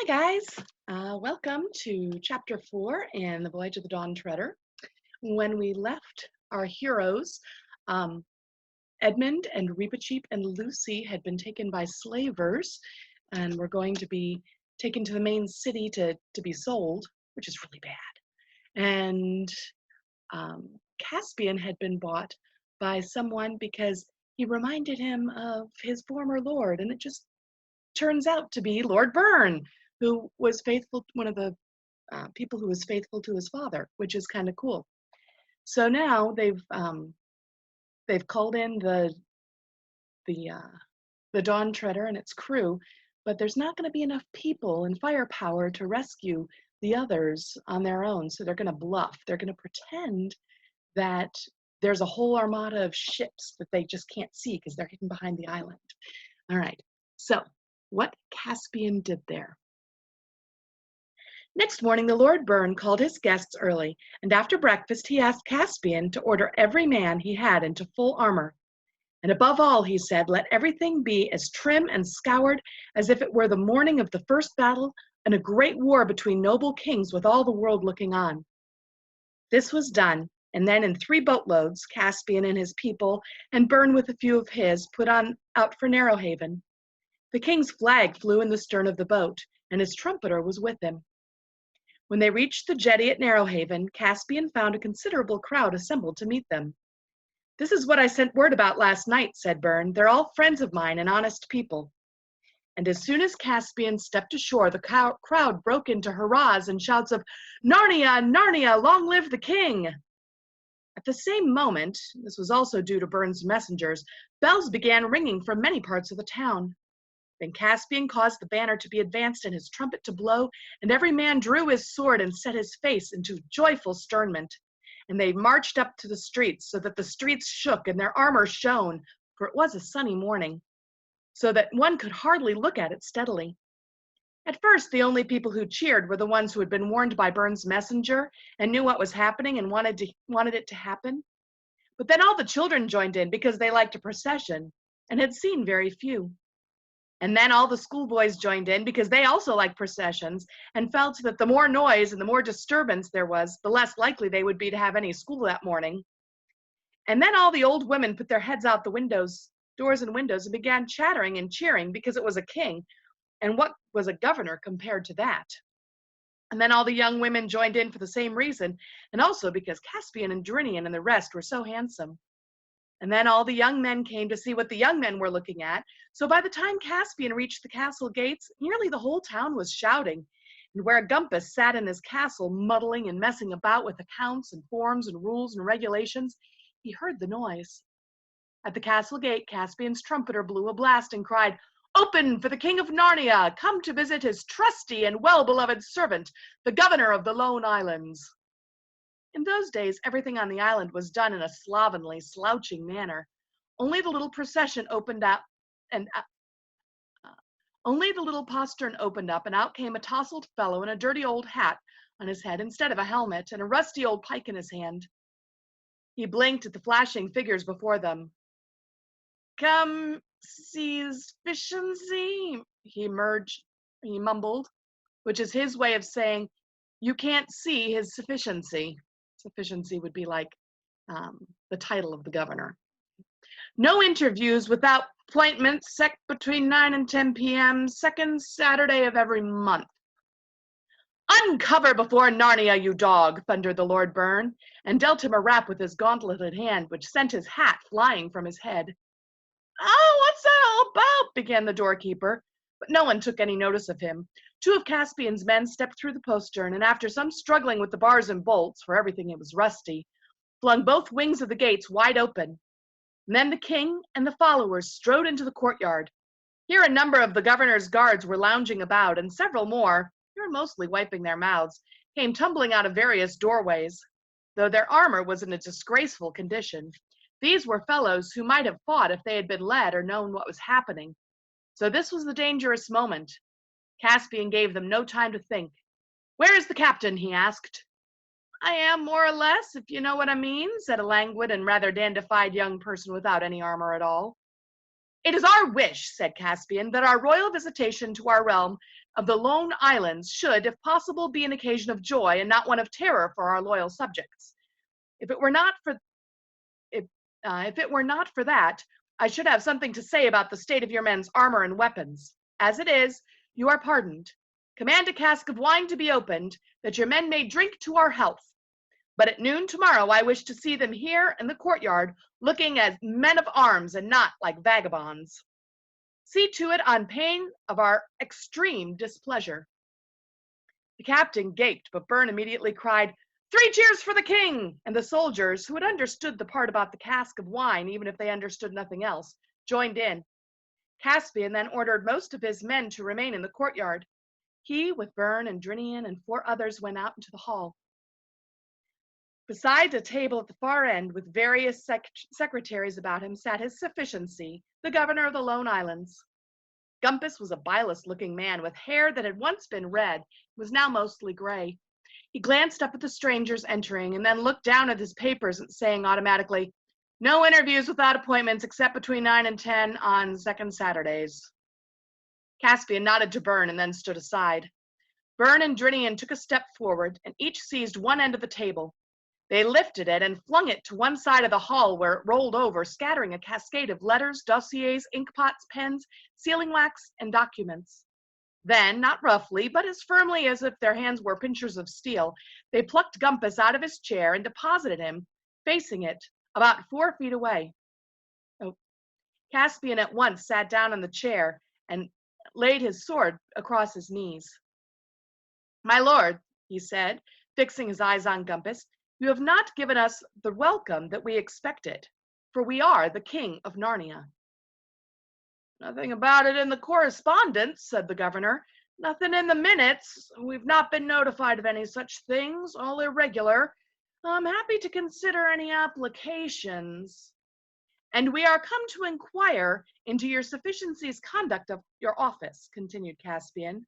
Hi guys, welcome to chapter 4 in the Voyage of the Dawn Treader. When we left our heroes, um, Edmund and Reepicheep and Lucy had been taken by slavers and were going to be taken to the main city to be sold, which is really bad. And Caspian had been bought by someone because he reminded him of his former lord, and it just turns out to be Lord Byrne, who was faithful, one of the people who was faithful to his father, which is kind of cool. So now they've called in the Dawn Treader and its crew, but there's not going to be enough people and firepower to rescue the others on their own. So they're going to bluff. They're going to pretend that there's a whole armada of ships that they just can't see because they're hidden behind the island. All right. So what Caspian did there. Next morning, the Lord Byrne called his guests early, and after breakfast he asked Caspian to order every man he had into full armor. And above all, he said, let everything be as trim and scoured as if it were the morning of the first battle and a great war between noble kings with all the world looking on. This was done, and then in 3 boatloads, Caspian and his people, and Byrne with a few of his, put on out for Narrowhaven. The king's flag flew in the stern of the boat, and his trumpeter was with him. When they reached the jetty at Narrowhaven, Caspian found a considerable crowd assembled to meet them. This is what I sent word about last night, said Byrne. They're all friends of mine and honest people. And as soon as Caspian stepped ashore, the crowd broke into hurrahs and shouts of, Narnia, Narnia, long live the king! At the same moment, this was also due to Byrne's messengers, bells began ringing from many parts of the town. Then Caspian caused the banner to be advanced and his trumpet to blow, and every man drew his sword and set his face into joyful sternment. And they marched up to the streets, so that the streets shook and their armor shone, for it was a sunny morning, so that one could hardly look at it steadily. At first, the only people who cheered were the ones who had been warned by Byrne's messenger and knew what was happening and wanted it to happen. But then all the children joined in because they liked a procession and had seen very few. And then all the schoolboys joined in because they also liked processions and felt that the more noise and the more disturbance there was, the less likely they would be to have any school that morning. And then all the old women put their heads out the doors and windows, and began chattering and cheering because it was a king, and what was a governor compared to that? And then all the young women joined in for the same reason, and also because Caspian and Drinian and the rest were so handsome. And then all the young men came to see what the young men were looking at. So by the time Caspian reached the castle gates, nearly the whole town was shouting. And where Gumpus sat in his castle, muddling and messing about with accounts and forms and rules and regulations, he heard the noise. At the castle gate, Caspian's trumpeter blew a blast and cried, Open for the King of Narnia, come to visit his trusty and well-beloved servant, the governor of the Lone Islands. In those days, everything on the island was done in a slovenly, slouching manner. Only the little procession opened up, and only the little postern opened up, and out came a tousled fellow in a dirty old hat on his head instead of a helmet, and a rusty old pike in his hand. He blinked at the flashing figures before them. Come seize efficiency, he mumbled, which is his way of saying, you can't see his sufficiency. Sufficiency would be like the title of the governor. No interviews without appointments set between 9 and 10 p.m., second Saturday of every month. Uncover before Narnia, you dog, thundered the Lord Byrne, and dealt him a rap with his gauntleted hand, which sent his hat flying from his head. Oh, what's that all about? Began the doorkeeper, but no one took any notice of him. 2 of Caspian's men stepped through the postern, and after some struggling with the bars and bolts, for everything it was rusty, flung both wings of the gates wide open. And then the king and the followers strode into the courtyard. Here a number of the governor's guards were lounging about, and several more, they were mostly wiping their mouths, came tumbling out of various doorways. Though their armor was in a disgraceful condition, these were fellows who might have fought if they had been led or known what was happening. So this was the dangerous moment. Caspian gave them no time to think. Where is the captain? He asked. I am, more or less, if you know what I mean, said a languid and rather dandified young person without any armor at all. It is our wish, said Caspian, that our royal visitation to our realm of the Lone Islands should, if possible, be an occasion of joy and not one of terror for our loyal subjects. If it were not for if it were not for that, I should have something to say about the state of your men's armor and weapons. As it is, you are pardoned. Command a cask of wine to be opened, that your men may drink to our health. But at noon tomorrow I wish to see them here in the courtyard, looking as men of arms and not like vagabonds. See to it on pain of our extreme displeasure. The captain gaped, but Byrne immediately cried, 3 cheers for the king! And the soldiers, who had understood the part about the cask of wine, even if they understood nothing else, joined in. Caspian then ordered most of his men to remain in the courtyard. He, with Byrne and Drinian and 4 others, went out into the hall. Beside a table at the far end, with various secretaries about him, sat his sufficiency, the governor of the Lone Islands. Gumpus was a bilious-looking man with hair that had once been red, was now mostly gray. He glanced up at the strangers entering and then looked down at his papers, saying automatically, no interviews without appointments except between 9 and 10 on second Saturdays. Caspian nodded to Byrne and then stood aside. Byrne and Drinian took a step forward and each seized one end of the table. They lifted it and flung it to one side of the hall, where it rolled over, scattering a cascade of letters, dossiers, inkpots, pens, sealing wax, and documents. Then, not roughly, but as firmly as if their hands were pincers of steel, they plucked Gumpus out of his chair and deposited him, facing it, about 4 feet away. Caspian at once sat down in the chair and laid his sword across his knees. My lord, he said, fixing his eyes on Gumpus, you have not given us the welcome that we expected, for we are the king of Narnia. Nothing about it in the correspondence, said the governor. Nothing in the minutes. We've not been notified of any such things, all irregular. I'm happy to consider any applications. And we are come to inquire into your sufficiency's conduct of your office, continued Caspian.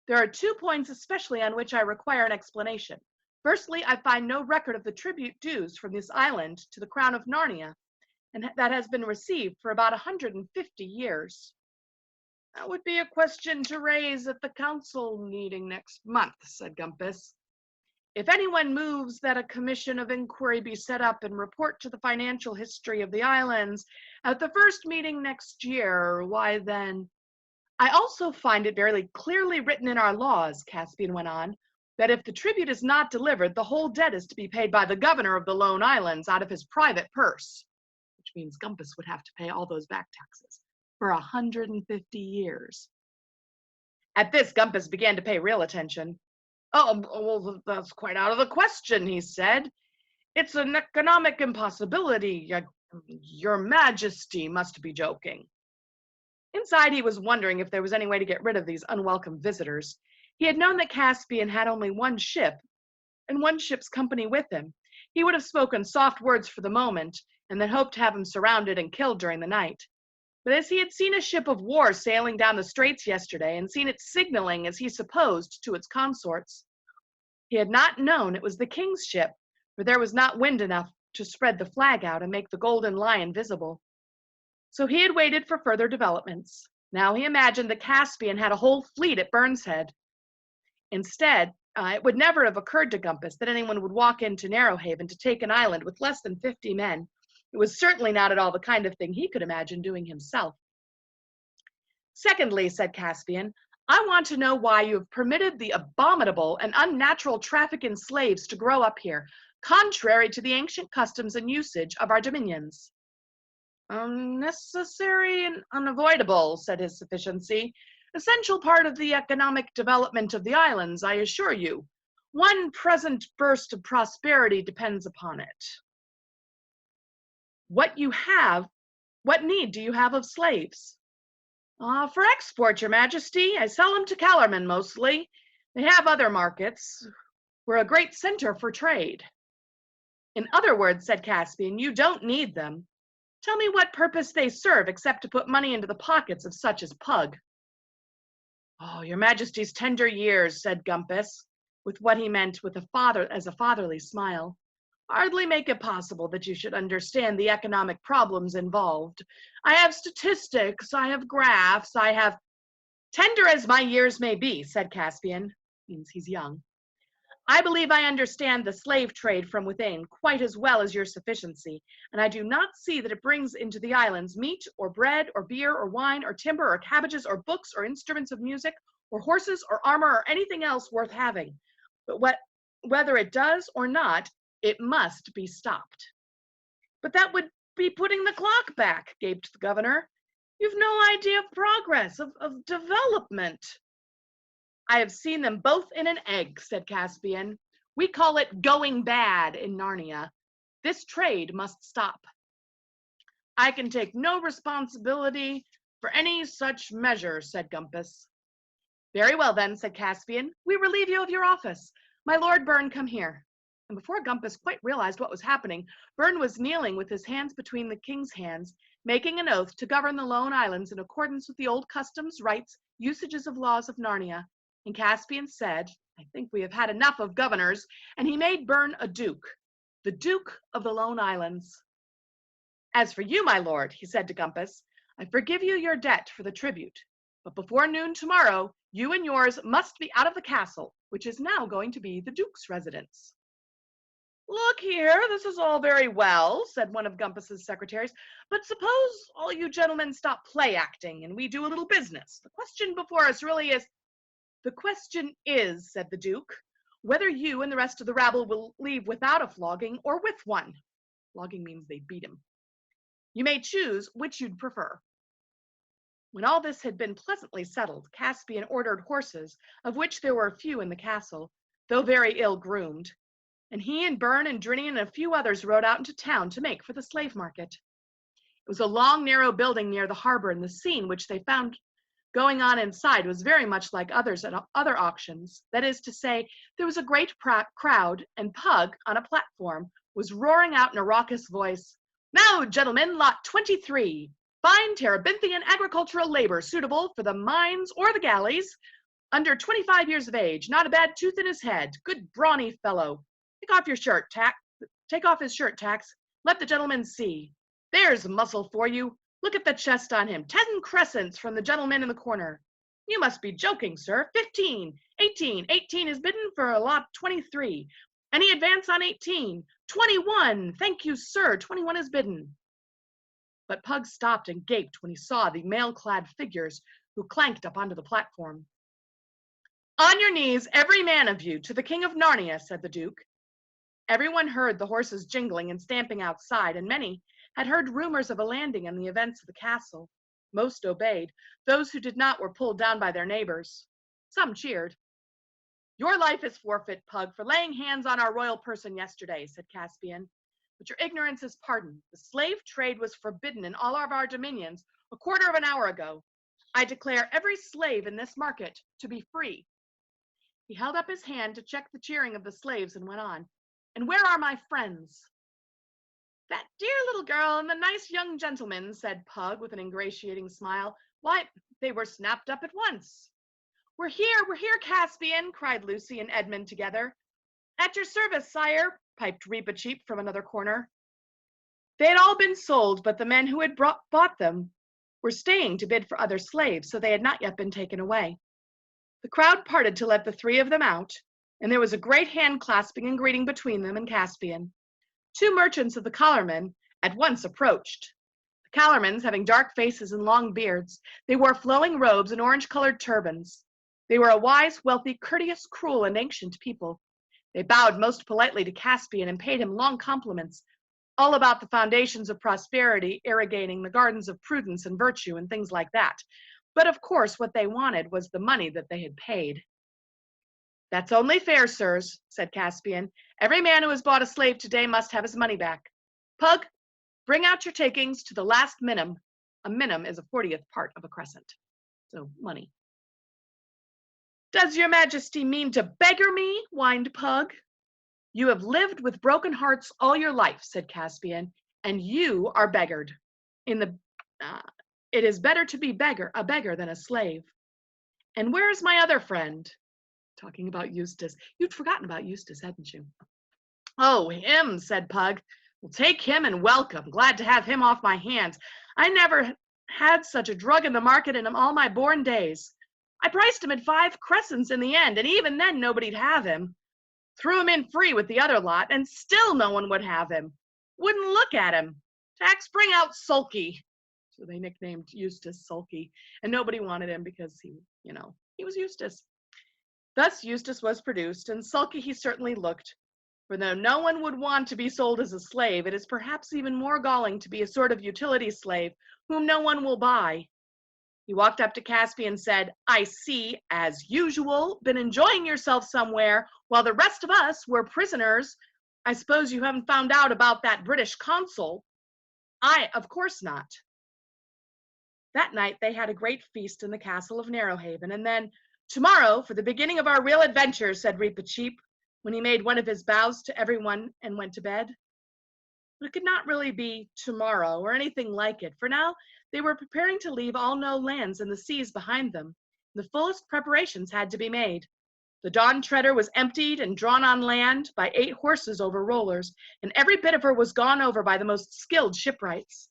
There are 2 points especially on which I require an explanation. Firstly, I find no record of the tribute dues from this island to the crown of Narnia, and that has been received for about 150 years. That would be a question to raise at the council meeting next month, said Gumpus. If anyone moves that a commission of inquiry be set up and report to the financial history of the islands at the first meeting next year, why then... I also find it very clearly written in our laws, Caspian went on, that if the tribute is not delivered, the whole debt is to be paid by the governor of the Lone Islands out of his private purse, which means Gumpus would have to pay all those back taxes for 150 years. At this, Gumpus began to pay real attention. Oh, well, that's quite out of the question, he said. It's an economic impossibility. Your Majesty must be joking. Inside, he was wondering if there was any way to get rid of these unwelcome visitors. He had known that Caspian had only one ship, and one ship's company with him. He would have spoken soft words for the moment, and then hoped to have him surrounded and killed during the night. But as he had seen a ship of war sailing down the straits yesterday, and seen it signaling, as he supposed, to its consorts, he had not known it was the king's ship, for there was not wind enough to spread the flag out and make the Golden Lion visible. So he had waited for further developments. Now he imagined that Caspian had a whole fleet at Burns Head. Instead, it would never have occurred to Gumpus that anyone would walk into Narrowhaven to take an island with less than 50 men. It was certainly not at all the kind of thing he could imagine doing himself. Secondly, said Caspian, I want to know why you have permitted the abominable and unnatural traffic in slaves to grow up here, contrary to the ancient customs and usage of our dominions. Necessary and unavoidable, said his sufficiency. Essential part of the economic development of the islands, I assure you. One present burst of prosperity depends upon it. What need do you have of slaves? For export, your majesty. I sell them to Kellerman mostly. They have other markets. We're a great center for trade. In other words, said Caspian, you don't need them. Tell me what purpose they serve except to put money into the pockets of such as Pug. Oh, your majesty's tender years, said Gumpus, with what he meant with a fatherly smile. hardly make it possible that you should understand the economic problems involved. I have statistics, I have graphs, I have... Tender as my years may be, said Caspian, means he's young, I believe I understand the slave trade from within quite as well as your sufficiency, and I do not see that it brings into the islands meat or bread or beer or wine or timber or cabbages or books or instruments of music or horses or armor or anything else worth having. But whether it does or not, it must be stopped. But that would be putting the clock back, gaped the governor. You've no idea of progress, of development. I have seen them both in an egg, said Caspian. We call it going bad in Narnia. This trade must stop. I can take no responsibility for any such measure, said Gumpus. Very well then, said Caspian. We relieve you of your office. My Lord Byrne, come here. And before Gumpus quite realized what was happening, Byrne was kneeling with his hands between the king's hands, making an oath to govern the Lone Islands in accordance with the old customs, rights, usages of laws of Narnia. And Caspian said, I think we have had enough of governors, and he made Byrne a duke, the Duke of the Lone Islands. As for you, my lord, he said to Gumpus, I forgive you your debt for the tribute, but before noon tomorrow, you and yours must be out of the castle, which is now going to be the duke's residence. Look here, this is all very well, said one of Gumpus's secretaries, but suppose all you gentlemen stop play acting and we do a little business. The question before us really is... The question is, said the Duke, whether you and the rest of the rabble will leave without a flogging or with one. Flogging means they beat him. You may choose which you'd prefer. When all this had been pleasantly settled, Caspian ordered horses, of which there were few in the castle, though very ill-groomed, and he and Byrne and Drinny and a few others rode out into town to make for the slave market. It was a long, narrow building near the harbor, and the scene which they found going on inside was very much like others at other auctions. That is to say, there was a great crowd, and Pug, on a platform, was roaring out in a raucous voice, Now, gentlemen, lot 23, fine Terebinthian agricultural labor suitable for the mines or the galleys, under 25 years of age, not a bad tooth in his head, good brawny fellow. Take off his shirt, Tax. Let the gentleman see. There's muscle for you. Look at the chest on him. 10 crescents from the gentleman in the corner. You must be joking, sir. 15, 18. 18 is bidden for a lot 23. Any advance on 18? 21. Thank you, sir. 21 is bidden. But Pug stopped and gaped when he saw the mail-clad figures who clanked up onto the platform. On your knees, every man of you, to the King of Narnia, said the Duke. Everyone heard the horses jingling and stamping outside, and many had heard rumors of a landing and the events of the castle. Most obeyed. Those who did not were pulled down by their neighbors. Some cheered. Your life is forfeit, Pug, for laying hands on our royal person yesterday, said Caspian. But your ignorance is pardoned. The slave trade was forbidden in all of our dominions a quarter of an hour ago. I declare every slave in this market to be free. He held up his hand to check the cheering of the slaves and went on. And where are my friends? That dear little girl and the nice young gentleman, said Pug with an ingratiating smile. Why, they were snapped up at once. We're here, Caspian, cried Lucy and Edmund together. At your service, sire, piped Reepicheep from another corner. They had all been sold, but the men who had bought them were staying to bid for other slaves, so they had not yet been taken away. The crowd parted to let the three of them out, and there was a great hand-clasping and greeting between them and Caspian. 2 merchants of the collarmen at once approached. The collarmens, having dark faces and long beards, they wore flowing robes and orange-colored turbans. They were a wise, wealthy, courteous, cruel, and ancient people. They bowed most politely to Caspian and paid him long compliments, all about the foundations of prosperity, irrigating the gardens of prudence and virtue, and things like that. But of course, what they wanted was the money that they had paid. That's only fair, sirs, said Caspian. Every man who has bought a slave today must have his money back. Pug, bring out your takings to the last minim. A minim is a 40th part of a crescent, so money. Does your majesty mean to beggar me? Whined Pug. You have lived with broken hearts all your life, said Caspian, and you are beggared. It is better to be a beggar than a slave. And where is my other friend? Talking about Eustace. You'd forgotten about Eustace, hadn't you? Oh, him, said Pug. Well, take him and welcome. Glad to have him off my hands. I never had such a drug in the market in all my born days. I priced him at 5 crescents in the end, and even then nobody'd have him. Threw him in free with the other lot, and still no one would have him. Wouldn't look at him. Tax bring out Sulky. So they nicknamed Eustace Sulky, and nobody wanted him because he was Eustace. Thus Eustace was produced, and sulky he certainly looked. For though no one would want to be sold as a slave, it is perhaps even more galling to be a sort of utility slave whom no one will buy. He walked up to Caspian and said, I see, as usual, been enjoying yourself somewhere while the rest of us were prisoners. I suppose you haven't found out about that British consul? Of course not. That night they had a great feast in the castle of Narrowhaven, and then, tomorrow, for the beginning of our real adventure, said Reepicheep, when he made one of his bows to everyone and went to bed. But it could not really be tomorrow or anything like it, for now they were preparing to leave all known lands and the seas behind them. The fullest preparations had to be made. The Dawn Treader was emptied and drawn on land by 8 horses over rollers, and every bit of her was gone over by the most skilled shipwrights.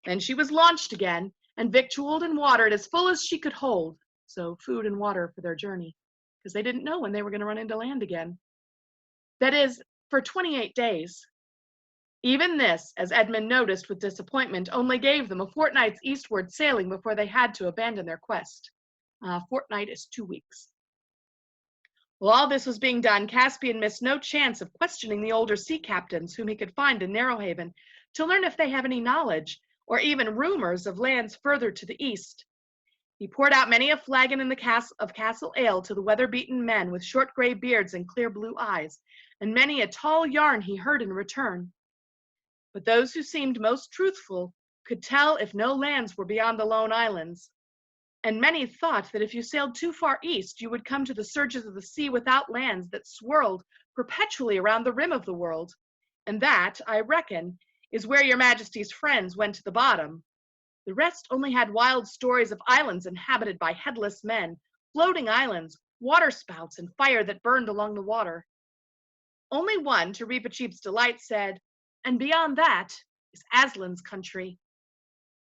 Then she was launched again, and victualled and watered as full as she could hold, so food and water for their journey, because they didn't know when they were going to run into land again. That is, for 28 days. Even this, as Edmund noticed with disappointment, only gave them a fortnight's eastward sailing before they had to abandon their quest. A fortnight is 2 weeks. While all this was being done, Caspian missed no chance of questioning the older sea captains whom he could find in Narrowhaven to learn if they have any knowledge, or even rumors of lands further to the east. He poured out many a flagon in the of castle ale to the weather-beaten men with short gray beards and clear blue eyes, and many a tall yarn he heard in return. But those who seemed most truthful could tell if no lands were beyond the lone islands, and many thought that if you sailed too far east, you would come to the surges of the sea without lands that swirled perpetually around the rim of the world, and that, I reckon, is where your Majesty's friends went to the bottom. The rest only had wild stories of islands inhabited by headless men, floating islands, water spouts, and fire that burned along the water. Only one, to Reepicheep's delight, said, and beyond that is Aslan's country.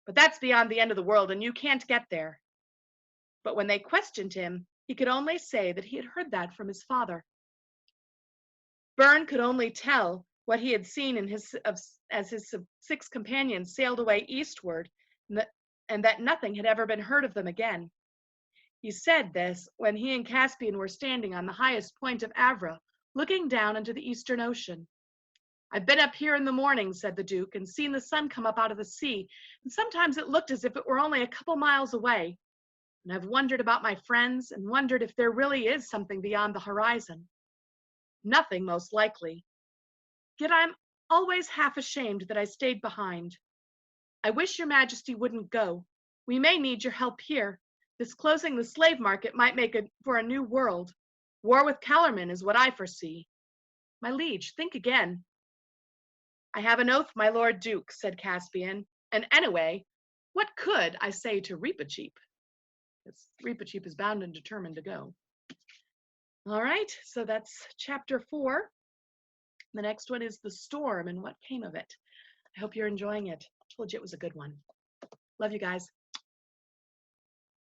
But that's beyond the end of the world, and you can't get there. But when they questioned him, he could only say that he had heard that from his father. Byrne could only tell what he had seen as his 6 companions sailed away eastward, and that nothing had ever been heard of them again. He said this when he and Caspian were standing on the highest point of Avra, looking down into the Eastern Ocean. I've been up here in the morning, said the Duke, and seen the sun come up out of the sea, and sometimes it looked as if it were only a couple miles away. And I've wondered about my friends and wondered if there really is something beyond the horizon. Nothing, most likely. Yet I'm always half ashamed that I stayed behind. I wish your Majesty wouldn't go. We may need your help here. This closing the slave market might make for a new world. War with Kellerman is what I foresee. My liege, think again. I have an oath, my Lord Duke, said Caspian, and anyway, what could I say to Reepicheep? Because Reepicheep is bound and determined to go. All right, so that's chapter 4. The next one is The Storm and What Came of It. I hope you're enjoying it. I told you it was a good one. Love you guys.